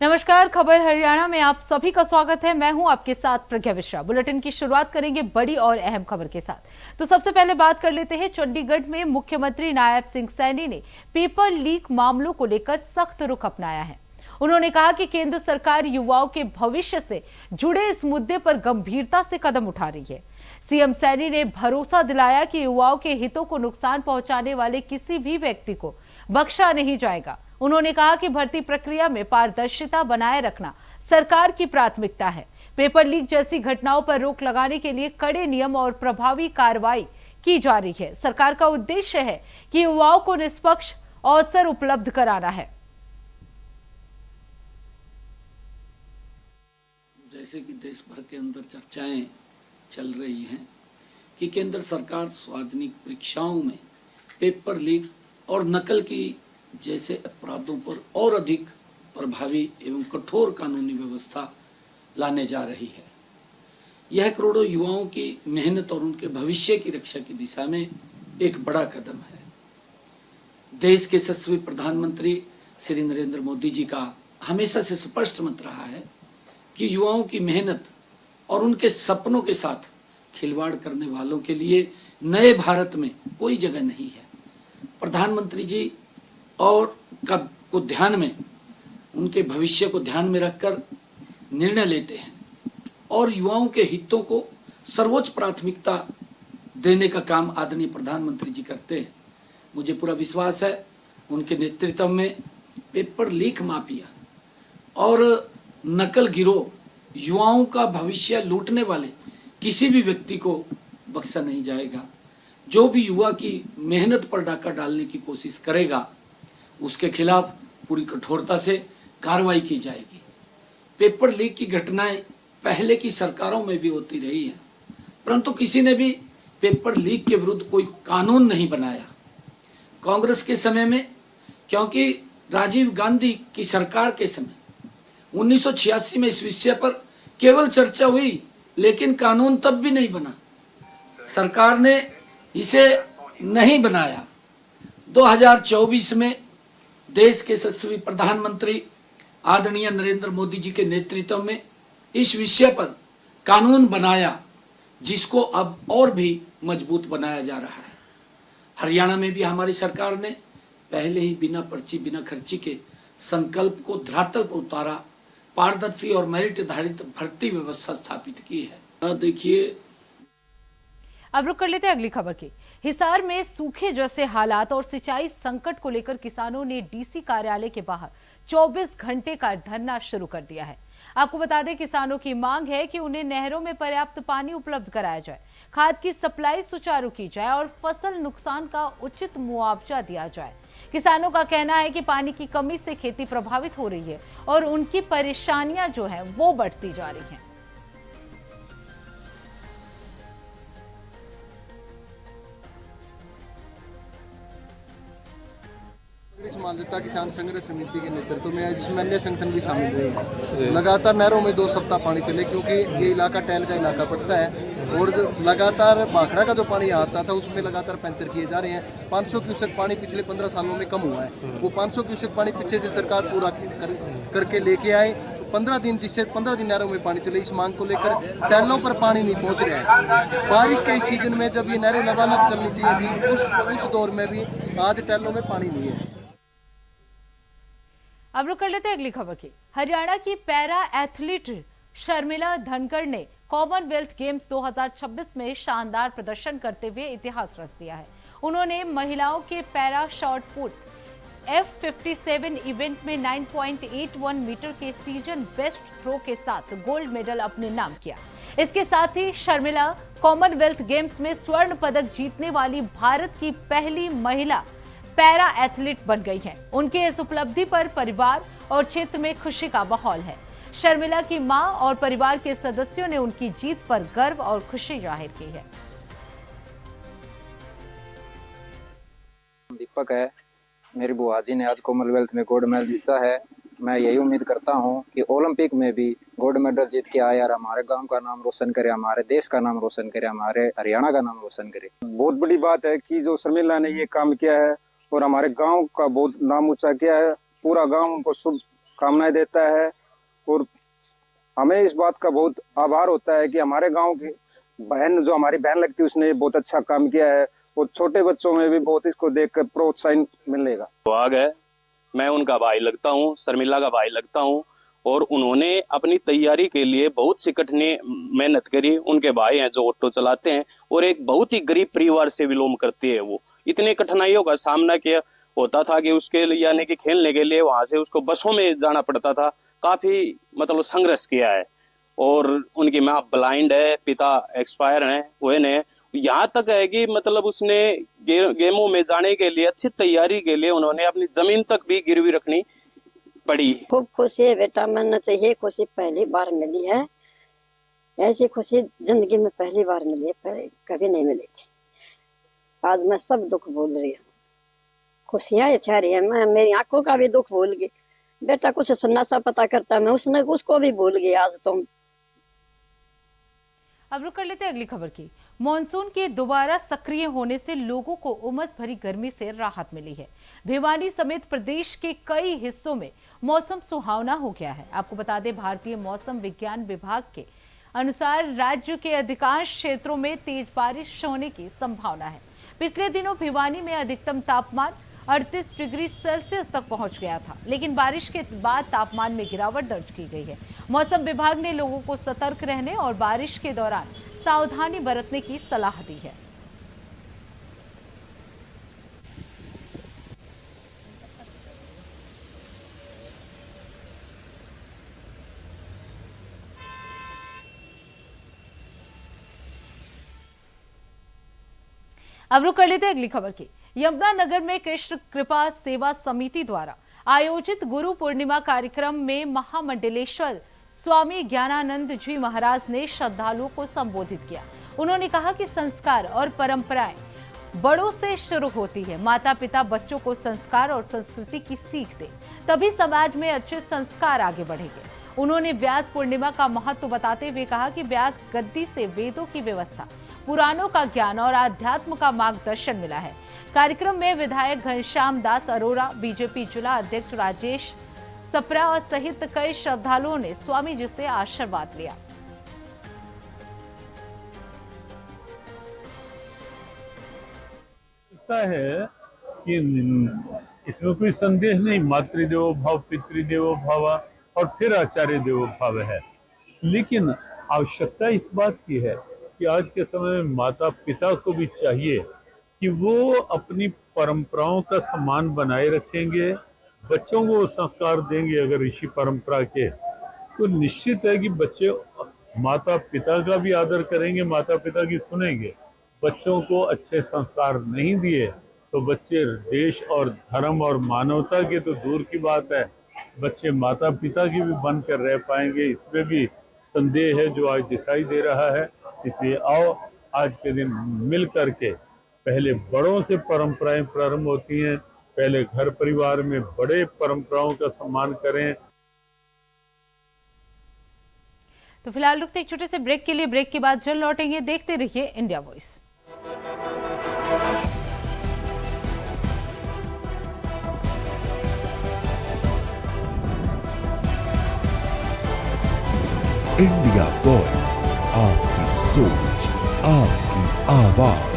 नमस्कार, खबर हरियाणा में आप सभी का स्वागत है। मैं हूं आपके साथ प्रज्ञा मिश्रा। बुलेटिन की शुरुआत करेंगे बड़ी और अहम खबर के साथ। तो सबसे पहले बात कर लेते हैं चंडीगढ़ में मुख्यमंत्री नायब सिंह सैनी ने पेपर लीक मामलों को लेकर सख्त रुख अपनाया है। उन्होंने कहा कि केंद्र सरकार युवाओं के भविष्य से जुड़े इस मुद्दे पर गंभीरता से कदम उठा रही है। सीएम सैनी ने भरोसा दिलाया कि युवाओं के हितों को नुकसान पहुंचाने वाले किसी भी व्यक्ति को बख्शा नहीं जाएगा। उन्होंने कहा कि भर्ती प्रक्रिया में पारदर्शिता बनाए रखना सरकार की प्राथमिकता है। पेपर लीक जैसी घटनाओं पर रोक लगाने के लिए कड़े नियम और प्रभावी कार्रवाई की जा रही है। सरकार का उद्देश्य है कि युवाओं को निष्पक्ष अवसर उपलब्ध कराना है। जैसे कि देश भर के अंदर चर्चाएं चल रही हैं कि केंद्र सरकार सार्वजनिक परीक्षाओं में पेपर लीक और नकल की जैसे अपराधों पर और अधिक प्रभावी एवं कठोर कानूनी व्यवस्था लाने जा रही है। यह करोड़ों युवाओं की मेहनत और उनके भविष्य की रक्षा की दिशा में एक बड़ा कदम है। देश के यशस्वी प्रधानमंत्री श्री नरेंद्र मोदी जी का हमेशा से स्पष्ट मत रहा है कि युवाओं की मेहनत और उनके सपनों के साथ खिलवाड़ करने वालों के लिए नए भारत में कोई जगह नहीं है। प्रधानमंत्री जी और को ध्यान में, उनके भविष्य को ध्यान में रखकर निर्णय लेते हैं और युवाओं के हितों को सर्वोच्च प्राथमिकता देने का काम आदरणीय प्रधानमंत्री जी करते हैं। मुझे पूरा विश्वास है उनके नेतृत्व में पेपर लीक माफिया और नकल गिरोह युवाओं का भविष्य लूटने वाले किसी भी व्यक्ति को बख्शा नहीं जाएगा। जो भी युवा की मेहनत पर डाका डालने की कोशिश करेगा उसके खिलाफ पूरी कठोरता से कार्रवाई की जाएगी। पेपर लीक की घटनाएं पहले की सरकारों में भी होती रही हैं, परंतु किसी ने भी पेपर लीक के विरुद्ध कोई कानून नहीं बनाया। कांग्रेस के समय में, क्योंकि राजीव गांधी की सरकार के समय 1986 में इस विषय पर केवल चर्चा हुई, लेकिन कानून तब भी नहीं बना। सरकार ने इसे नहीं बनाया। 2024 में देश के यशस्वी प्रधानमंत्री आदरणीय नरेंद्र मोदी जी के नेतृत्व में इस विषय पर कानून बनाया, जिसको अब और भी मजबूत बनाया जा रहा है। हरियाणा में भी हमारी सरकार ने पहले ही बिना पर्ची बिना खर्ची के संकल्प को धरातल पर उतारा, पारदर्शी और मेरिट आधारित भर्ती व्यवस्था स्थापित की है। देखिए, अब रुक कर लेते हैं अगली खबर की। हिसार में सूखे जैसे हालात और सिंचाई संकट को लेकर किसानों ने डीसी कार्यालय के बाहर 24 घंटे का धरना शुरू कर दिया है। आपको बता दें, किसानों की मांग है कि उन्हें नहरों में पर्याप्त पानी उपलब्ध कराया जाए, खाद की सप्लाई सुचारू की जाए और फसल नुकसान का उचित मुआवजा दिया जाए। किसानों का कहना है कि पानी की कमी से खेती प्रभावित हो रही है और उनकी परेशानियां जो है वो बढ़ती जा रही हैं। समानता किसान संघर्ष समिति के नेतृत्व में है, जिसमें अन्य संगठन भी शामिल हुए। लगातार नहरों में 2 सप्ताह पानी चले, क्योंकि ये इलाका टैल का इलाका पड़ता है और लगातार भाखड़ा का जो पानी आता था उसमें लगातार पंचर किए जा रहे हैं। 500 क्यूसेक पानी पिछले 15 सालों में कम हुआ है। वो 500 क्यूसेक पानी पीछे से सरकार पूरा करके लेके आए। 15 दिन, जिससे 15 दिन नहरों में पानी चले, इस मांग को लेकर टैलों पर पानी नहीं पहुंच रहा है। बारिश के इस सीजन में जब ये नहरें लबालब करनी चाहिए थी, उस दौर में भी आज टैलों में पानी नहीं है। अब रुक कर लेते हैं अगली खबर की। हरियाणा की पैरा एथलीट शर्मिला धनखड़ ने कॉमनवेल्थ गेम्स 2026 में शानदार प्रदर्शन करते हुए इतिहास रच दिया है। उन्होंने महिलाओं के para shot put F57 event में 9.81 मीटर के सीजन बेस्ट थ्रो के साथ गोल्ड मेडल अपने नाम किया। इसके साथ ही शर्मिला कॉमनवेल्थ गेम्स में स्वर्ण पदक जीतने वाली भारत की पहली महिला पैरा एथलीट बन गई हैं। उनके इस उपलब्धि पर परिवार और क्षेत्र में खुशी का माहौल है। शर्मिला की मां और परिवार के सदस्यों ने उनकी जीत पर गर्व और खुशी जाहिर की है। दीपक है, मेरी बुआ जी ने आज कॉमनवेल्थ में गोल्ड मेडल जीता है। मैं यही उम्मीद करता हूं कि ओलंपिक में भी गोल्ड मेडल जीत के आए और हमारे गांव का नाम रोशन करे, हमारे देश का नाम रोशन करे, हमारे हरियाणा का नाम रोशन करे। बहुत बड़ी बात है कि जो शर्मिला ने ये काम किया है और हमारे गांव का बहुत नाम ऊंचा किया है। पूरा गांव उनको शुभकामनाएं देता है। और हमें इस बात का बहुत आभार होता है कि हमारे गांव की बहन, जो हमारी बहन लगती है, उसने बहुत अच्छा काम किया है और छोटे बच्चों में भी बहुत इसको देखकर प्रोत्साहन मिलेगा। भाग है, मैं उनका भाई लगता हूँ, शर्मिला का भाई लगता हूँ और उन्होंने अपनी तैयारी के लिए बहुत सी कठिन मेहनत करी। उनके भाई हैं जो ऑटो चलाते हैं और एक बहुत ही गरीब परिवार से बिलोंग करती है। वो इतने कठिनाइयों का सामना किया होता था कि उसके लिए यानी कि खेलने के लिए वहां से उसको बसों में जाना पड़ता था। काफी मतलब संघर्ष किया है और उनकी माँ ब्लाइंड है, पिता एक्सपायर हैं, हुए ने। यहाँ तक है कि मतलब उसने गेमों में जाने के लिए, अच्छी तैयारी के लिए उन्होंने अपनी जमीन तक भी गिरवी रखनी पड़ी। खूब खुशी है बेटा, मैंने तो ये खुशी पहली बार मिली है। ऐसी खुशी जिंदगी में पहली बार मिली है, पहले कभी नहीं मिली थी। आज मैं सब दुख भूल रही हूँ, खुशियाँ छा रही है। मैं मेरी आंखों का भी दुख भूल गई। बेटा कुछ नशा पता करता, मैं उसको भी भूल गई आज तुम। अब रुक कर लेते हैं अगली खबर की। मॉनसून के दोबारा सक्रिय होने से लोगों को उमस भरी गर्मी से राहत मिली है। भिवानी समेत प्रदेश के कई हिस्सों में मौसम सुहावना हो गया है। आपको बता दें, भारतीय मौसम विज्ञान विभाग के अनुसार राज्य के अधिकांश क्षेत्रों में तेज बारिश होने की संभावना है। पिछले दिनों भिवानी में अधिकतम तापमान 38 डिग्री सेल्सियस तक पहुंच गया था, लेकिन बारिश के बाद तापमान में गिरावट दर्ज की गई है। मौसम विभाग ने लोगों को सतर्क रहने और बारिश के दौरान सावधानी बरतने की सलाह दी है। अब रुक कर लेते हैं अगली खबर की। यमुनानगर में कृष्ण कृपा सेवा समिति द्वारा आयोजित गुरु पूर्णिमा कार्यक्रम में महामंडलेश्वर स्वामी ज्ञानानंद जी महाराज ने श्रद्धालुओं को संबोधित किया। उन्होंने कहा कि संस्कार और परंपराएं बड़ों से शुरू होती है। माता पिता बच्चों को संस्कार और संस्कृति की सीख दें, तभी समाज में अच्छे संस्कार आगे बढ़ेंगे। उन्होंने व्यास पूर्णिमा का महत्व बताते हुए कहा कि व्यास गद्दी से वेदों की व्यवस्था, पुराणों का ज्ञान और आध्यात्म का मार्गदर्शन मिला है। कार्यक्रम में विधायक घनश्याम दास अरोड़ा, बीजेपी जिला अध्यक्ष राजेश सप्रा और सहित कई श्रद्धालुओं ने स्वामी जी से आशीर्वाद लिया। है कि इसमें कोई संदेह नहीं, मातृदेवो भव, पितृदेवो भव और फिर आचार्य देवो भव है। लेकिन आवश्यकता इस बात की है कि आज के समय में माता पिता को भी चाहिए कि वो अपनी परंपराओं का सम्मान बनाए रखेंगे, बच्चों को संस्कार देंगे। अगर ऋषि परंपरा के, तो निश्चित है कि बच्चे माता पिता का भी आदर करेंगे, माता पिता की सुनेंगे। बच्चों को अच्छे संस्कार नहीं दिए तो बच्चे देश और धर्म और मानवता के तो दूर की बात है, बच्चे माता पिता की भी बनकर रह पाएंगे, इसमें भी संदेह है जो आज दिखाई दे रहा है। इसलिए आओ आज के दिन मिल करके, पहले बड़ों से परंपराएं प्रारंभ होती हैं, पहले घर परिवार में बड़े परंपराओं का सम्मान करें। तो फिलहाल रुकते एक छोटे से ब्रेक के लिए। ब्रेक के बाद जल्द लौटेंगे। देखते रहिए इंडिया वॉइस। इंडिया वॉइस, आपकी सोच, आपकी आवाज।